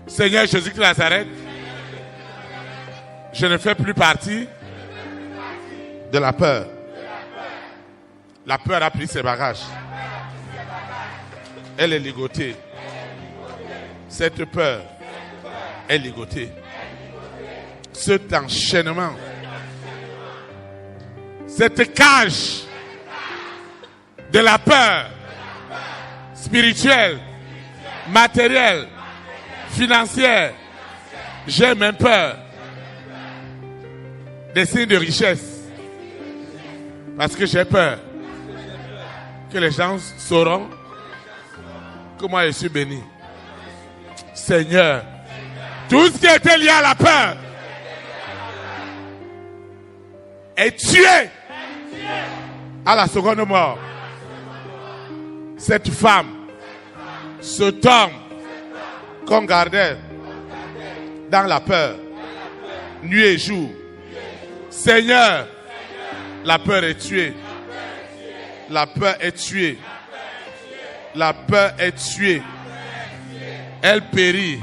Seigneur Jésus de Nazareth, je ne fais plus partie de la peur. La peur a pris ses bagages. Elle est ligotée. Cette peur est ligotée. Cet enchaînement, cette cage de la peur spirituelle, matérielle, financière, j'ai même peur des signes de richesse parce que j'ai peur que les gens sauront que moi je suis béni. Seigneur, tout ce qui était lié à la peur est tué à la seconde mort. Cette femme, cet homme qu'on gardait dans la peur, nuit et jour. Seigneur, la peur est tuée. La peur est tuée. La peur est tuée. Elle périt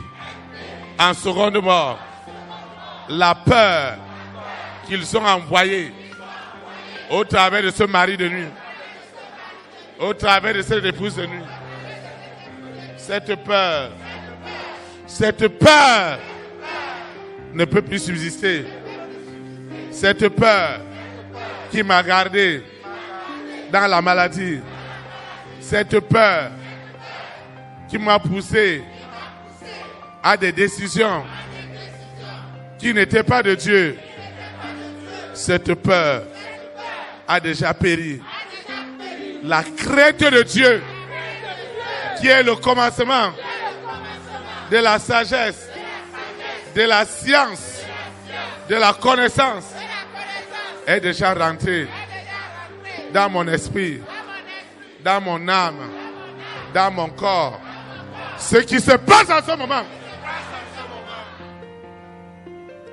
en seconde mort. La peur qu'ils ont envoyée au travers de ce mari de nuit, au travers de cette épouse de nuit. Cette peur ne peut plus subsister. Cette peur qui m'a gardé dans la maladie. Cette peur qui m'a poussé à des décisions qui n'étaient pas de Dieu. Cette peur a déjà péri. La crainte de Dieu, qui est le commencement de la sagesse, de la science, de la connaissance, est déjà rentrée dans mon esprit, dans mon âme, dans mon corps. Ce qui se passe en ce moment,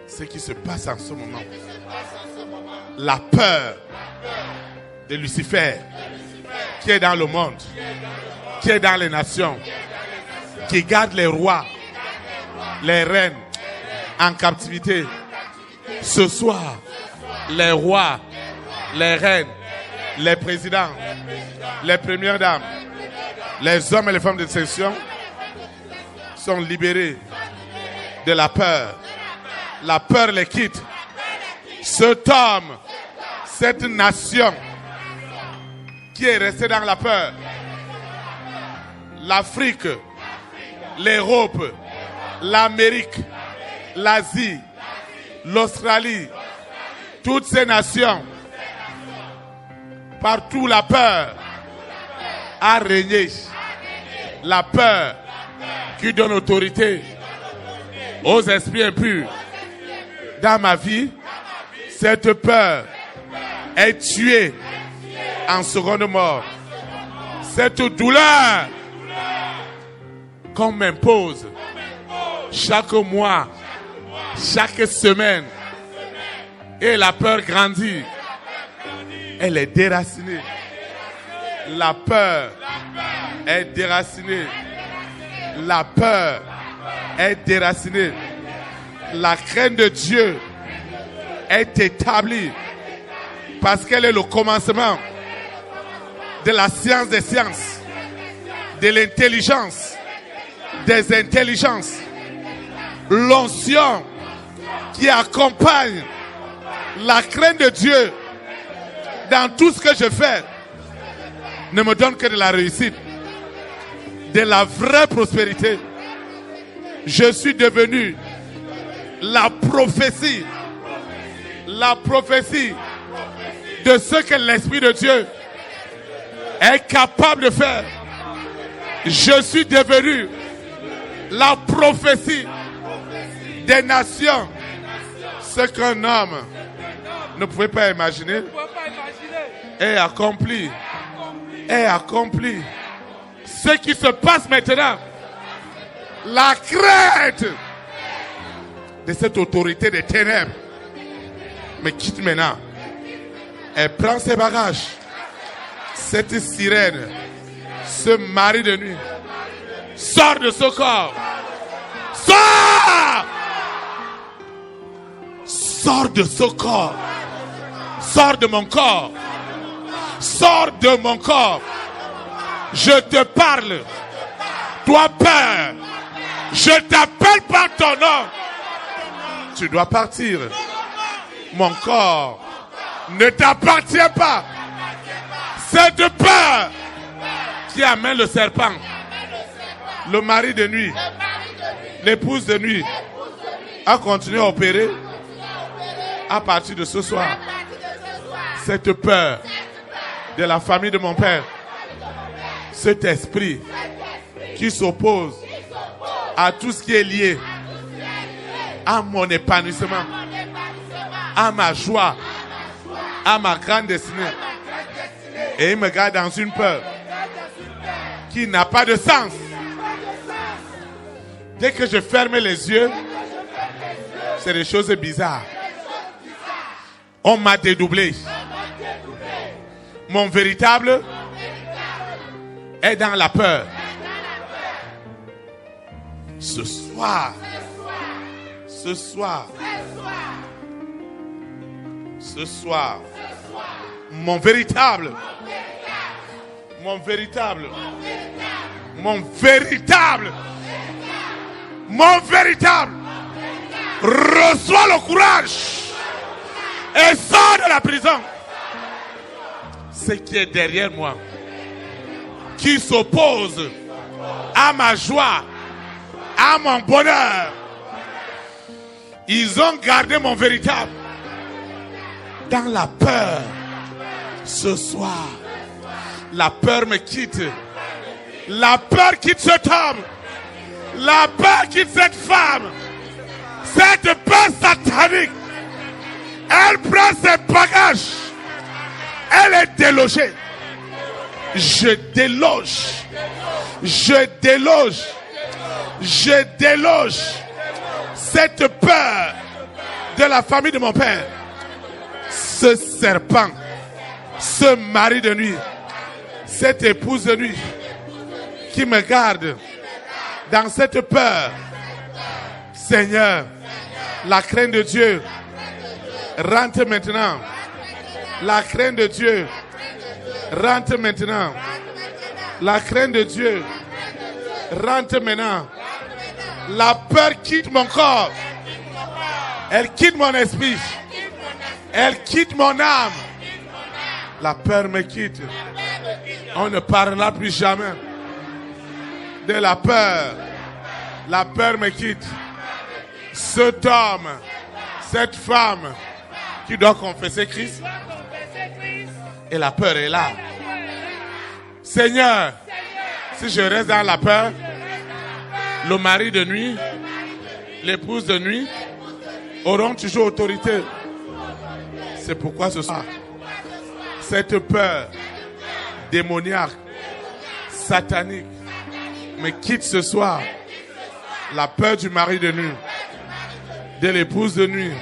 ce qui se passe en ce moment, la peur de Lucifer qui est dans le monde, qui est dans les nations, qui garde les rois, les reines en captivité. Ce soir, les rois, les reines, les présidents, les premières dames, les hommes et les femmes de sélection sont libérés de la peur. La peur les quitte. Cet homme, cette nation qui est restée dans la peur, l'Afrique, l'Europe, l'Amérique, l'Asie, l'Australie, toutes ces nations, partout la peur a régné. La peur qui donne autorité aux esprits impurs. Dans ma vie, cette peur est tuée en seconde mort. Cette douleur qu'on m'impose chaque mois, chaque semaine, et la peur grandit, elle est déracinée. La peur est déracinée. La peur est déracinée. La crainte de Dieu est établie parce qu'elle est le commencement de la science des sciences, de l'intelligence, des intelligences. L'onction qui accompagne la crainte de Dieu dans tout ce que je fais ne me donne que de la réussite, de la vraie prospérité. Je suis devenu la prophétie de ce que l'Esprit de Dieu est capable de faire. Je suis devenu la prophétie des nations. Ce qu'un homme ne pouvait pas imaginer est accompli. Est accompli. Ce qui se passe maintenant, la crainte de cette autorité des ténèbres me quitte maintenant. Elle prend ses bagages. Cette sirène, ce mari de nuit, Sors de ce corps. Sors! Sors de ce corps. Sors de mon corps. Sors de mon corps. Je te parle. Toi, Père, je t'appelle par ton nom. Tu dois partir. Mon corps ne t'appartient pas. Cette peur qui amène le serpent, le mari de nuit, l'épouse de nuit, à continuer à opérer à partir de ce soir. Cette peur de la famille de mon père, cet esprit qui s'oppose à tout ce qui est lié à mon épanouissement, à ma joie, à ma grande destinée. Et il me garde dans une peur qui n'a pas de sens. Dès que je ferme les yeux, c'est des choses bizarres. On m'a dédoublé. Mon véritable est dans la peur. Ce soir, mon véritable reçoit le courage et sort de la prison. Ce qui est derrière moi, qui s'oppose à ma joie, à mon bonheur, ils ont gardé mon véritable dans la peur. Ce soir, la peur me quitte. La peur quitte cet homme. La peur quitte cette femme. Cette peur satanique, elle prend ses bagages. Elle est délogée. Je déloge cette peur de la famille de mon père. Ce serpent, ce mari de nuit, cette épouse de nuit qui me garde dans cette peur. Seigneur, la crainte de Dieu rentre maintenant. La crainte de Dieu rentre maintenant. La crainte de Dieu rentre maintenant. La peur quitte mon corps. Elle quitte mon esprit. Elle quitte mon âme. La peur me quitte. On ne parlera plus jamais de la peur. La peur me quitte. Cet homme, cette femme qui doit confesser Christ, et la peur est là. Seigneur, si je reste dans la peur, le mari de nuit, l'épouse de nuit auront toujours autorité. C'est pourquoi ce soir, cette peur démoniaque, satanique, me quitte ce soir. La peur du mari de nuit, de l'épouse de nuit,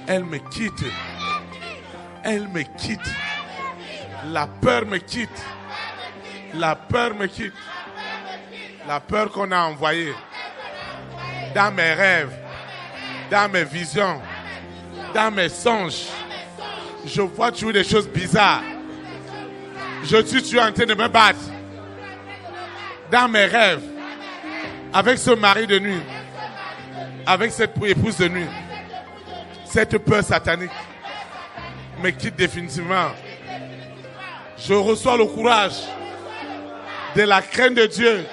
elle me quitte. Elle me quitte. La peur me quitte. La peur me quitte. La peur qu'on a envoyée dans mes rêves, dans mes visions, dans mes songes. Je vois toujours des choses bizarres. Je suis toujours en train de me battre dans mes rêves avec ce mari de nuit, avec cette épouse de nuit. Cette peur satanique me quitte définitivement. Je reçois le courage de la crainte de Dieu.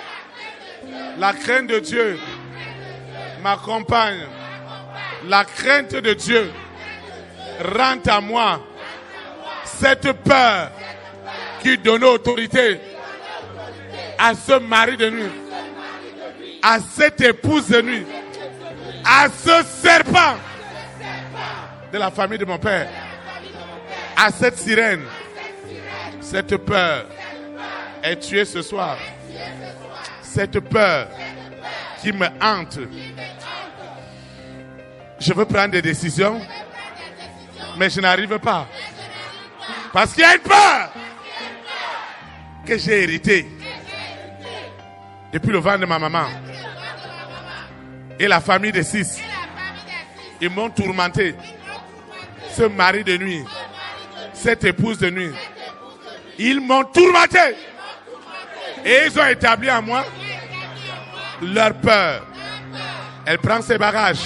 La crainte de Dieu m'accompagne. La crainte de Dieu rentre à moi. Cette peur qui donne autorité à ce mari de nuit, à cette épouse de nuit, à ce serpent de la famille de mon père, à cette sirène. Cette peur est tuée ce soir. Cette peur qui me hante. Je veux prendre des décisions, mais je n'arrive pas. Parce qu'il y a une peur que j'ai héritée. depuis le ventre de ma maman et la famille de 6, ils m'ont tourmenté. Ce mari de nuit, cette épouse de nuit, ils m'ont tourmenté. Et ils ont établi en moi leur peur. Elle prend ses bagages.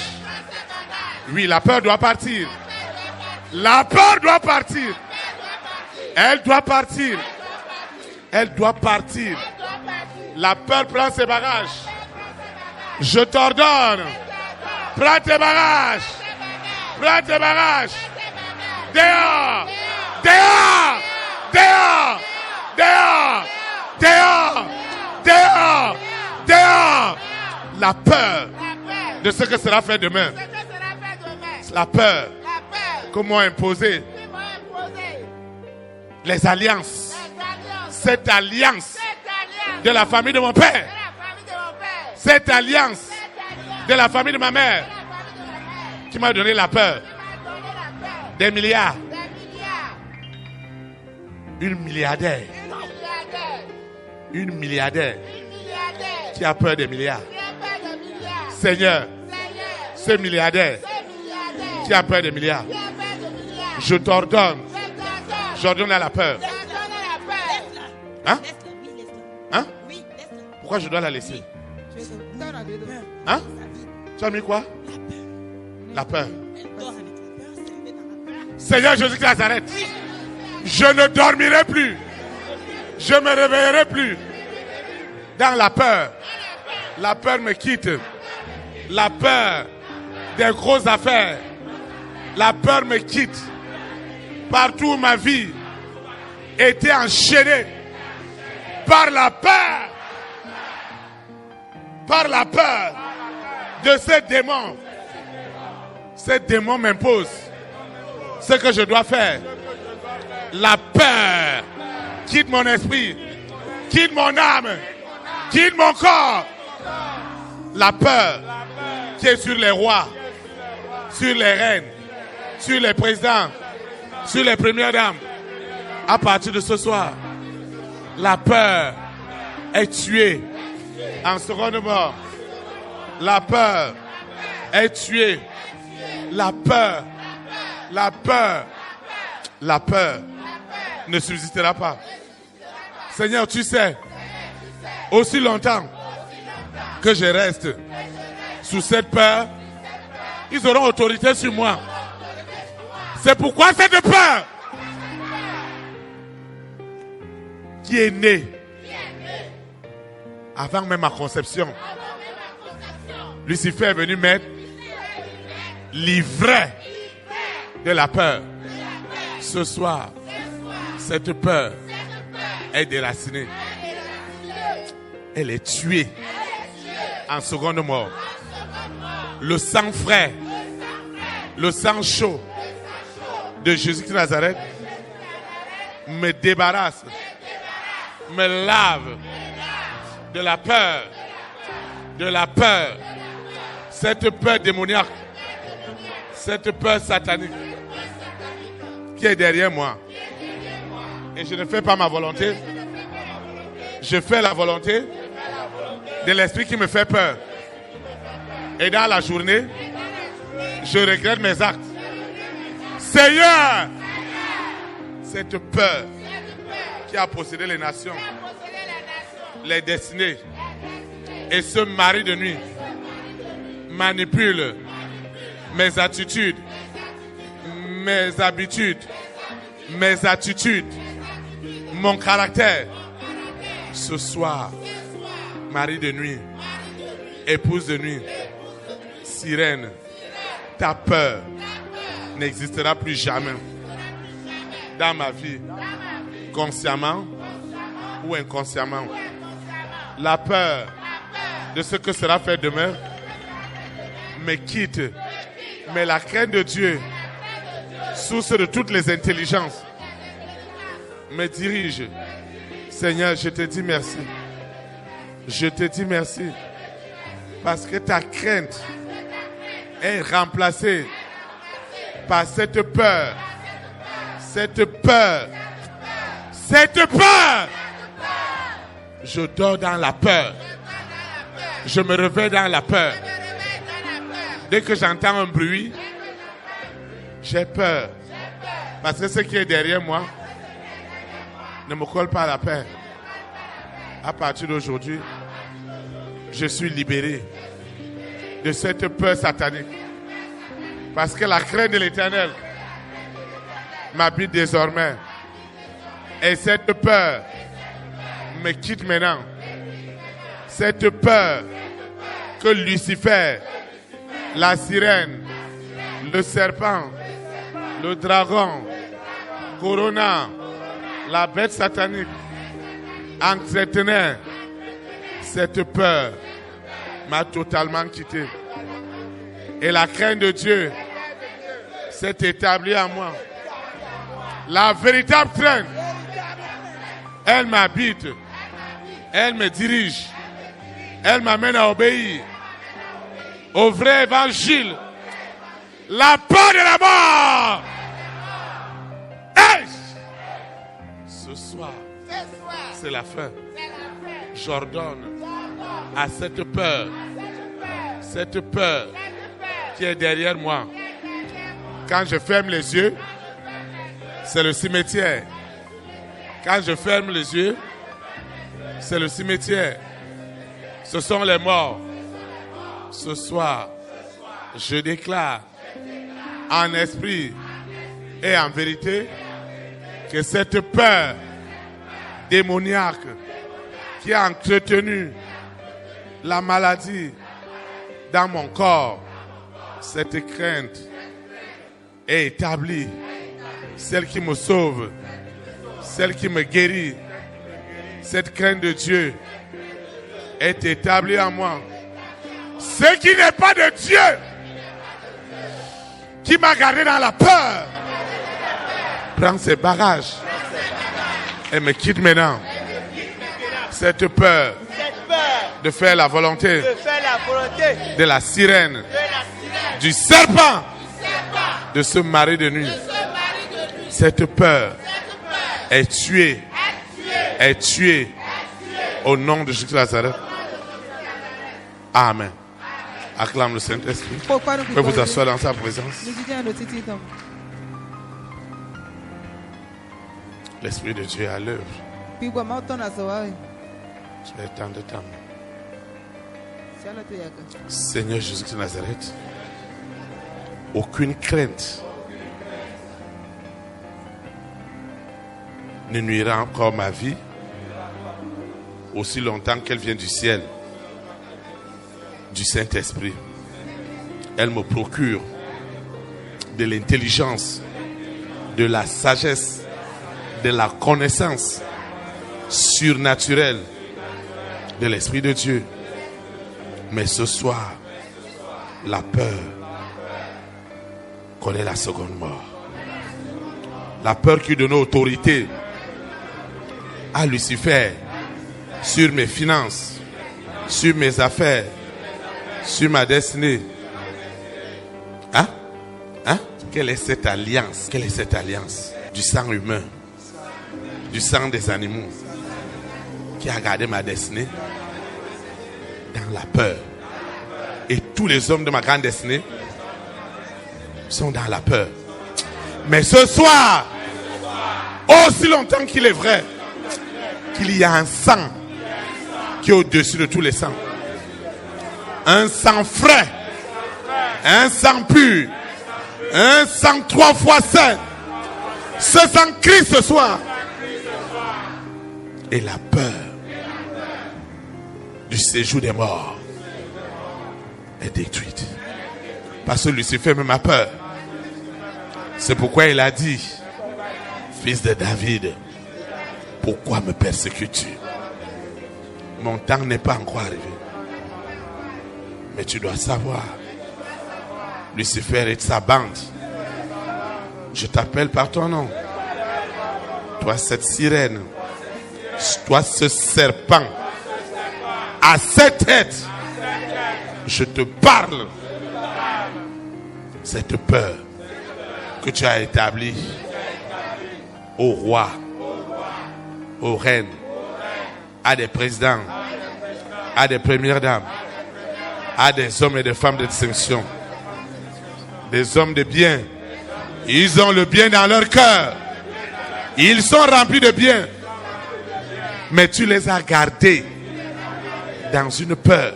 Oui, la peur doit partir. La peur doit partir. Elle doit partir. Elle doit partir. La peur prend ses bagages. Je t'ordonne. Prends tes bagages. Prends tes bagages. Dehors. Dehors. Dehors. Dehors. Dehors. Dehors. Dehors. La peur de ce que sera fait demain. La peur que m'ont imposé les alliances. Cette alliance de la famille de mon père. Cette alliance de la famille de ma mère qui m'a donné la peur. Des milliards. Une milliardaire. Une milliardaire qui a peur des milliards. Seigneur, ce milliardaire qui a peur des milliards, je t'ordonne, j'ordonne à la peur. Hein? Hein? Pourquoi je dois la laisser? Hein? Tu as mis quoi? La peur. Seigneur Jésus de Nazareth, je ne dormirai plus. Je me réveillerai plus dans la peur. La peur me quitte. La peur des grosses affaires. La peur me quitte. Partout où ma vie était enchaînée par la peur. Par la peur de ces démons. Ces démons m'imposent ce que je dois faire. La peur quitte mon esprit, quitte mon âme, quitte mon corps. La peur qui est sur les rois, sur les reines, sur les présidents, sur les premières dames. À partir de ce soir, la peur est tuée en seconde mort. La peur est tuée. La peur, la peur, la peur ne subsistera pas. Seigneur, tu sais, aussi longtemps que je reste sous cette peur, ils auront autorité sur moi. C'est pourquoi cette peur qui est née avant même ma conception, Lucifer est venu mettre l'ivraie de la peur. Ce soir, cette peur est déracinée. Elle est tuée en seconde mort. Le sang frais, le sang chaud de Jésus de Nazareth me débarrasse, me lave de la peur, de la peur, cette peur démoniaque, cette peur satanique qui est derrière moi. Et je ne fais pas ma volonté, je fais la volonté de l'esprit qui me fait peur. Et dans la journée, je regrette mes actes. Seigneur, cette peur qui a possédé les nations, les destinées, et ce mari de nuit manipule mes attitudes, mes habitudes, mes attitudes, mon caractère. Ce soir, mari de nuit, épouse de nuit, sirène, ta peur n'existera plus jamais dans ma vie, consciemment ou inconsciemment. La peur de ce que sera fait demain me quitte, mais la crainte de Dieu, source de toutes les intelligences, me dirige. Seigneur, je te dis merci. Je te dis merci parce que ta crainte est remplacée par cette peur. Cette peur. Cette peur. Je dors dans la peur. Je me réveille dans la peur. Dès que j'entends un bruit, j'ai peur. Parce que ce qui est derrière moi ne me colle pas à la paix. À partir d'aujourd'hui, je suis libéré de cette peur satanique. Parce que la crainte de l'Éternel m'habite désormais. Et cette peur me quitte maintenant. Cette peur que Lucifer, la sirène, le serpent, le dragon, Corona, la bête satanique entretenait, cette peur m'a totalement quitté. Et la crainte de Dieu s'est établie en moi. La véritable crainte, elle m'habite, elle me dirige, elle m'amène à obéir au vrai évangile. La peur de la mort. Hey! Ce soir, c'est la fin. J'ordonne à cette peur qui est derrière moi. Quand je ferme les yeux, c'est le cimetière. Quand je ferme les yeux, c'est le cimetière. Ce sont les morts. Ce soir, je déclare en esprit et en vérité que cette peur démoniaque qui a entretenu la maladie dans mon corps, cette crainte est établie. Celle qui me sauve, celle qui me guérit, cette crainte de Dieu est établie en moi. Ce qui n'est pas de Dieu, qui m'a gardé dans la peur, prend ses bagages et me quitte maintenant. Cette peur de faire la volonté de la sirène, du serpent, de ce mari de nuit. Cette peur est tuée au nom de Jésus de Nazareth. Amen. Acclame le Saint-Esprit. Vous pouvez vous asseoir dans sa présence. L'Esprit de Dieu est à l'œuvre. Tu es tant de temps. Seigneur Jésus de Nazareth, aucune crainte ne nuira encore ma vie aussi longtemps qu'elle vient du ciel, du Saint-Esprit. Elle me procure de l'intelligence, de la sagesse, de la connaissance surnaturelle de l'Esprit de Dieu. Mais ce soir, la peur connaît la seconde mort. La peur qui donne autorité à Lucifer sur mes finances, sur mes affaires, sur ma destinée. Hein? Quelle est cette alliance? Quelle est cette alliance? Du sang humain, du sang des animaux, qui a gardé ma destinée dans la peur. Et tous les hommes de ma grande destinée sont dans la peur. Mais ce soir, aussi longtemps qu'il est vrai qu'il y a un sang qui est au-dessus de tous les sangs, un sang frais, un sang pur, un sang 3 fois saint, ce sang Christ ce soir. Et la peur du séjour des morts est détruite. Parce que Lucifer même a peur. C'est pourquoi il a dit: Fils de David, pourquoi me persécutes-tu? Mon temps n'est pas encore arrivé. Mais tu dois savoir, Lucifer et sa bande, je t'appelle par ton nom. Toi cette sirène, toi ce serpent à 7 têtes, je te parle. Cette peur que tu as établie au roi, aux reines, à des présidents, à des premières dames, à des hommes et des femmes de distinction. Des hommes de bien. Ils ont le bien dans leur cœur. Ils sont remplis de bien. Mais tu les as gardés dans une peur.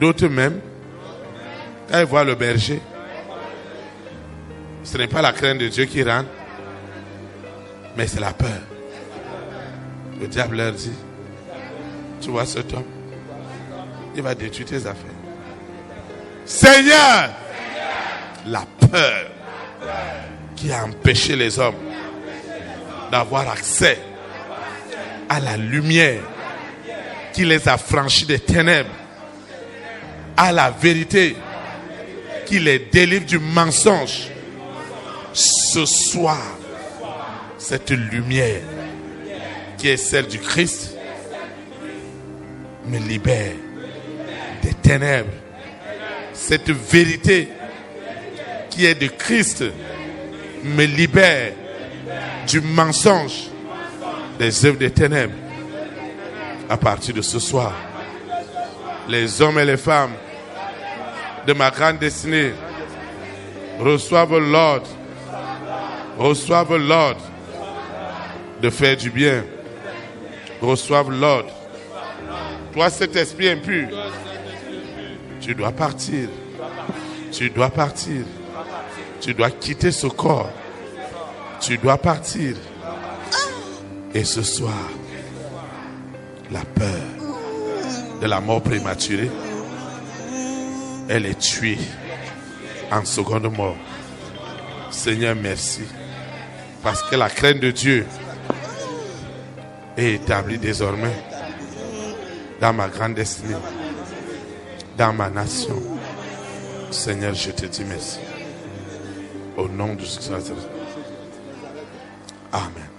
D'autres même, quand ils voient le berger, ce n'est pas la crainte de Dieu qui rentre, mais c'est la peur. Le diable leur dit, tu vois cet homme, il va détruire tes affaires. Seigneur, la peur qui a empêché les hommes d'avoir accès à la lumière qui les a franchis des ténèbres, à la vérité qui les délivre du mensonge. Ce soir, cette lumière qui est celle du Christ me libère des ténèbres. Cette vérité qui est de Christ me libère du mensonge, des œuvres des ténèbres. À partir de ce soir, les hommes et les femmes de ma grande destinée reçoivent l'ordre de faire du bien. Reçoivent l'ordre. Toi, cet esprit impur, tu dois partir. Tu dois partir. Tu dois quitter ce corps. Tu dois partir. Et ce soir, la peur de la mort prématurée, elle est tuée en seconde mort. Seigneur, merci. Parce que la crainte de Dieu est établie désormais dans ma grande destinée, dans ma nation. Seigneur, je te dis merci. Au nom de Jésus. Amen.